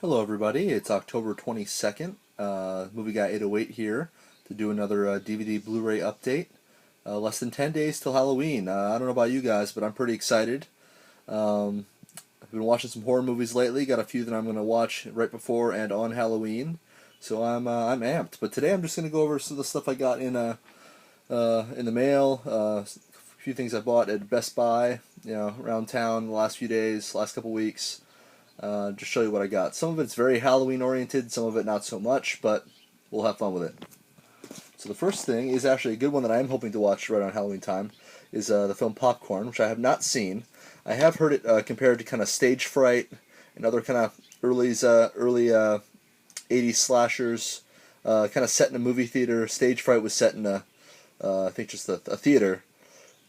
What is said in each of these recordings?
Hello everybody, it's October 22nd, Movie Guy 808 here to do another DVD Blu Ray update. Less than 10 days till Halloween. I don't know about you guys, but I'm pretty excited. Um, I've been watching some horror movies lately, got a few that I'm going to watch right before and on Halloween, so I'm amped. But today I'm just going to go over some of the stuff I got in the mail, a few things I bought at Best Buy, around town the last few days, last couple weeks. Just show you what I got. Some of it's very Halloween oriented, some of it not so much, but we'll have fun with it. So the first thing is actually a good one that I am hoping to watch right on Halloween time, is the film Popcorn, which I have not seen. I have heard it compared to kind of Stage Fright and other kind of early 80s slashers, kind of set in a movie theater. Stage Fright was set in I think just a theater.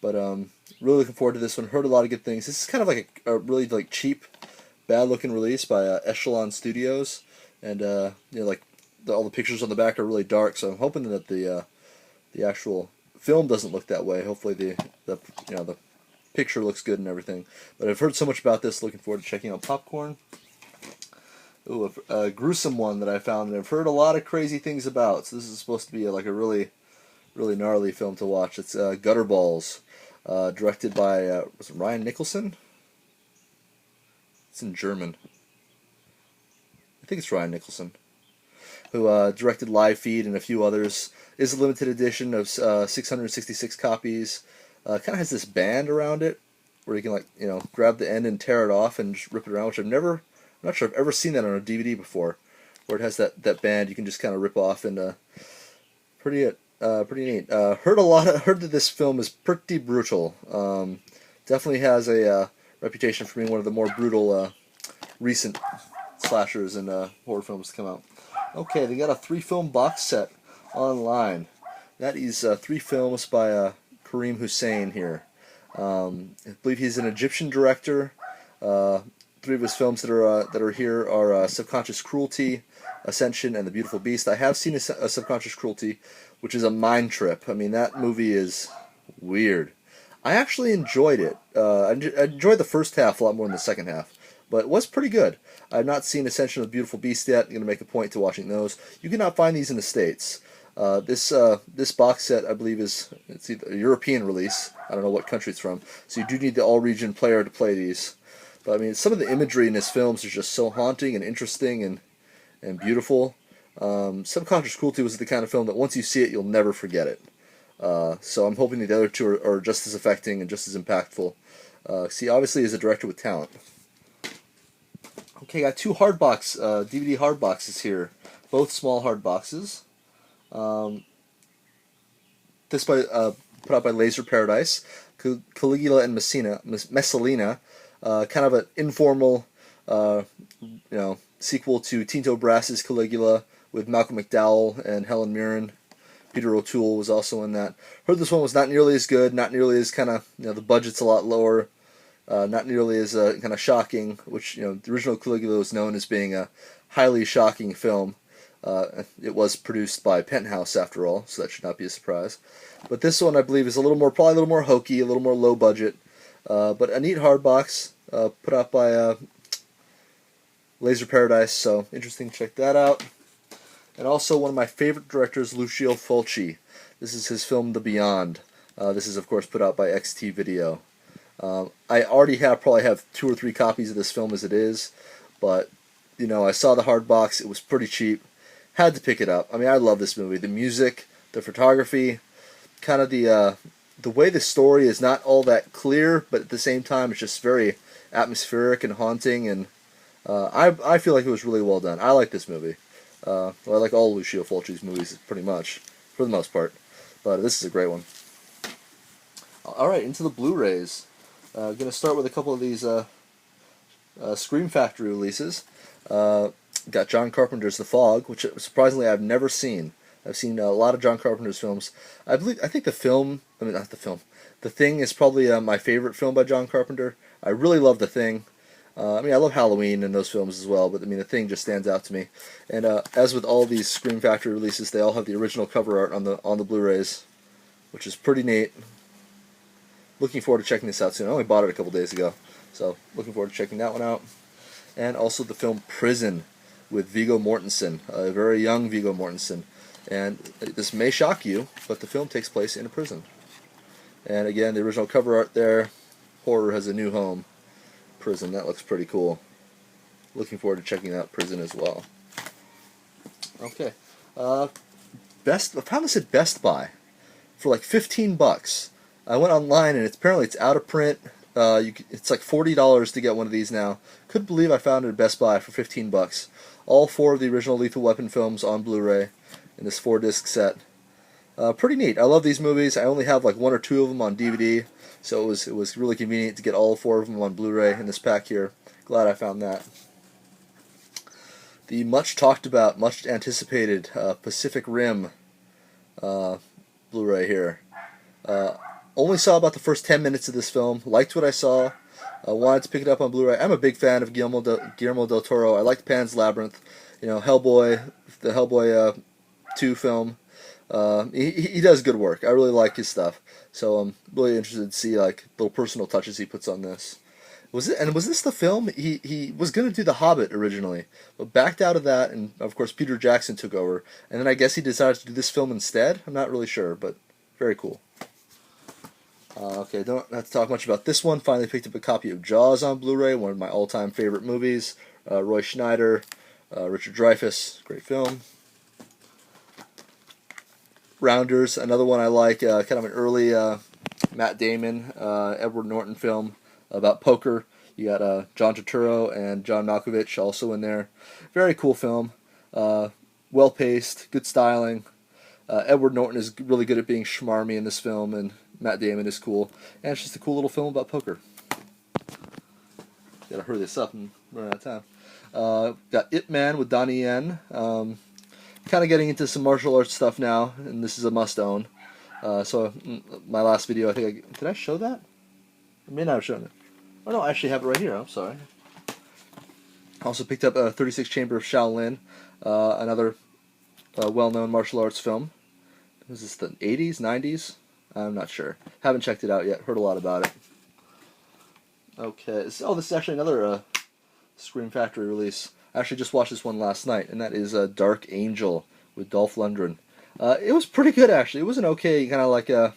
But really looking forward to this one. Heard a lot of good things. This is kind of like a really like cheap, bad-looking release by Echelon Studios, and all the pictures on the back are really dark. So I'm hoping that the actual film doesn't look that way. Hopefully the picture looks good and everything. But I've heard so much about this. Looking forward to checking out Popcorn. Ooh, a gruesome one that I found, and I've heard a lot of crazy things about. So this is supposed to be like a really gnarly film to watch. It's Gutterballs, directed by was it Ryan Nicholson? It's in German. I think it's Ryan Nicholson, who directed Live Feed and a few others. Is a limited edition of 666 copies. Kind of has this band around it, where you can grab the end and tear it off and just rip it around. Which I'm not sure I've ever seen that on a DVD before, where it has that band you can just kind of rip off, and pretty neat. Heard that this film is pretty brutal. Definitely has a reputation for being one of the more brutal recent slashers and horror films to come out. Okay, they got a 3-film box set online. That is 3 films by Karim Hussein here. I believe he's an Egyptian director. 3 of his films that are here are Subconscious Cruelty, Ascension, and The Beautiful Beast. I have seen a Subconscious Cruelty, which is a mind trip. I mean, that movie is weird. I actually enjoyed it. I enjoyed the first half a lot more than the second half, but it was pretty good. I've not seen Ascension of the Beautiful Beast yet. I'm going to make a point to watching those. You cannot find these in the States. This box set, I believe, it's either a European release. I don't know what country it's from. So you do need the all-region player to play these. But I mean, some of the imagery in his films is just so haunting and interesting and beautiful. Subconscious Cruelty was the kind of film that once you see it, you'll never forget it. So I'm hoping that the other 2 are just as affecting and just as impactful. See, obviously, he's a director with talent. Okay, got 2 DVD hard boxes here, both small hard boxes. This put out by Laser Paradise, Caligula and Messalina, kind of an informal, sequel to Tinto Brass's Caligula with Malcolm McDowell and Helen Mirren. Peter O'Toole was also in that. Heard this one was not nearly as good, not nearly as kind of, the budget's a lot lower, not nearly as kind of shocking, which, the original Caligula was known as being a highly shocking film. It was produced by Penthouse after all, so that should not be a surprise. But this one, I believe, is probably a little more hokey, a little more low budget, but a neat hardbox, put out by Laser Paradise, so interesting to check that out. And also one of my favorite directors, Lucio Fulci. This is his film The Beyond. This is, of course, put out by XT Video. I already probably have 2 or 3 copies of this film as it is, but, I saw the hard box. It was pretty cheap. Had to pick it up. I mean, I love this movie. The music, the photography, kind of the way the story is not all that clear, but at the same time, it's just very atmospheric and haunting, and I feel like it was really well done. I like this movie. I like all Lucio Fulci's movies, pretty much, for the most part. But this is a great one. Alright, into the Blu-rays. Going to start with a couple of these Scream Factory releases. Got John Carpenter's The Fog, which surprisingly I've never seen. I've seen a lot of John Carpenter's films. I think The Thing is probably my favorite film by John Carpenter. I really love The Thing. I love Halloween and those films as well, but The Thing just stands out to me. And as with all these Scream Factory releases, they all have the original cover art on the Blu-rays, which is pretty neat. Looking forward to checking this out soon. I only bought it a couple days ago, so looking forward to checking that one out. And also the film Prison. with Viggo Mortensen, a very young Viggo Mortensen. And this may shock you, but the film takes place in a prison. And again, the original cover art there, horror has a new home. Prison, that looks pretty cool. Looking forward to checking out Prison as well. Okay. I found this at Best Buy for like $15. I went online and apparently it's out of print. It's like $40 to get one of these now. Couldn't believe I found it at Best Buy for $15. All 4 of the original Lethal Weapon films on Blu Ray in this 4-disc set. Pretty neat. I love these movies. I only have like 1 or 2 of them on DVD, so it was really convenient to get all 4 of them on Blu Ray in this pack here. Glad I found that. The much talked about, much anticipated Pacific Rim Blu Ray here. Only saw about the first 10 minutes of this film. Liked what I saw. Wanted to pick it up on Blu Ray. I'm a big fan of Guillermo del Toro. I liked Pan's Labyrinth. You know, Hellboy, the Hellboy 2 film. He does good work. I really like his stuff. So I'm really interested to see like little personal touches he puts on this. Was this the film? He was going to do The Hobbit originally, but backed out of that, and of course Peter Jackson took over. And then I guess he decided to do this film instead. I'm not really sure, but very cool. Okay, don't have to talk much about this one. Finally picked up a copy of Jaws on Blu Ray, one of my all-time favorite movies. Roy Schneider, Richard Dreyfuss, great film. Rounders, another one I like, kind of an early Matt Damon, Edward Norton film about poker. You got John Turturro and John Malkovich also in there. Very cool film, well-paced, good styling. Edward Norton is really good at being schmarmy in this film, and Matt Damon is cool. And it's just a cool little film about poker. Gotta hurry this up and run out of time. Got Ip Man with Donnie Yen. Kind of getting into some martial arts stuff now, and this is a must-own. So my last video, I think did I show that? I may not have shown it. Oh no, I actually have it right here. I'm sorry. Also picked up 36 Chamber of Shaolin, another well-known martial arts film. Was this the 80s, 90s? I'm not sure. Haven't checked it out yet. Heard a lot about it. Okay. This is actually another Scream Factory release. I actually just watched this one last night, and that is Dark Angel with Dolph Lundgren. It was pretty good, actually. It was an okay kind of like a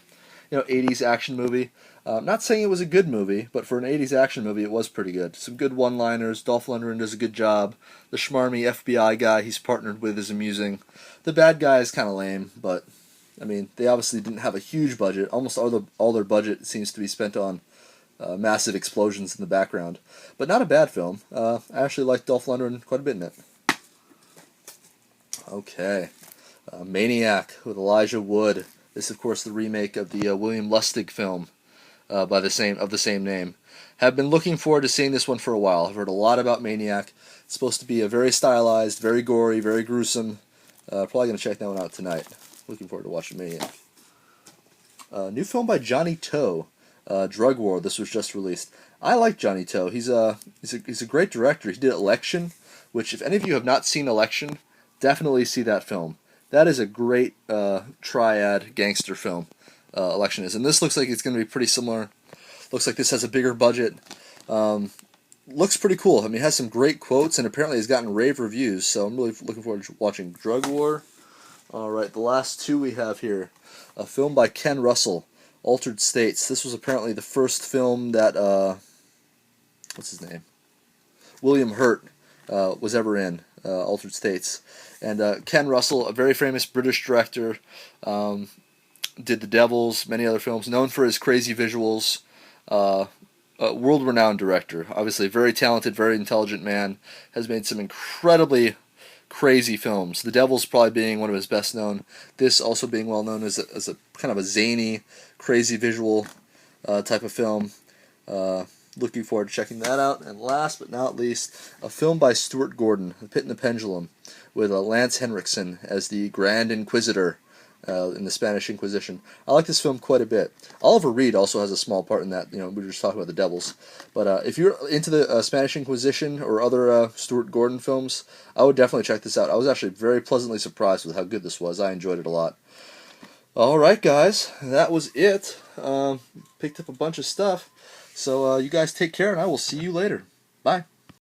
80s action movie. Not saying it was a good movie, but for an 80s action movie, it was pretty good. Some good one-liners. Dolph Lundgren does a good job. The schmarmy FBI guy he's partnered with is amusing. The bad guy is kind of lame, but I mean, they obviously didn't have a huge budget. Almost all their budget seems to be spent on massive explosions in the background. But not a bad film. I actually liked Dolph Lundgren quite a bit in it. Okay. Maniac with Elijah Wood. This is, of course, the remake of the William Lustig film of the same name. Have been looking forward to seeing this one for a while. I've heard a lot about Maniac. It's supposed to be a very stylized, very gory, very gruesome. Probably going to check that one out tonight. Looking forward to watching Maniac. New film by Johnny To, Drug War. This was just released. I like Johnny To. He's a great director. He did Election, which if any of you have not seen Election, definitely see that film. That is a great triad gangster film. Election is, and this looks like it's going to be pretty similar. Looks like this has a bigger budget. Looks pretty cool. I mean, it has some great quotes, and apparently has gotten rave reviews. So I'm really looking forward to watching Drug War. All right, the last two we have here. A film by Ken Russell, Altered States. This was apparently the first film that, what's his name? William Hurt was ever in, Altered States. And Ken Russell, a very famous British director, did The Devils, many other films, known for his crazy visuals. A world-renowned director, obviously a very talented, very intelligent man, has made some incredibly crazy films. The Devils probably being one of his best known. This also being well known as a kind of a zany, crazy visual type of film. Looking forward to checking that out. And last but not least, a film by Stuart Gordon, The Pit and the Pendulum, with Lance Henriksen as the Grand Inquisitor in the Spanish Inquisition. I like this film quite a bit. Oliver Reed also has a small part in that. We were just talking about The Devils. But if you're into the Spanish Inquisition or other Stuart Gordon films, I would definitely check this out. I was actually very pleasantly surprised with how good this was. I enjoyed it a lot. Alright guys, that was it. Picked up a bunch of stuff. So you guys take care, and I will see you later. Bye.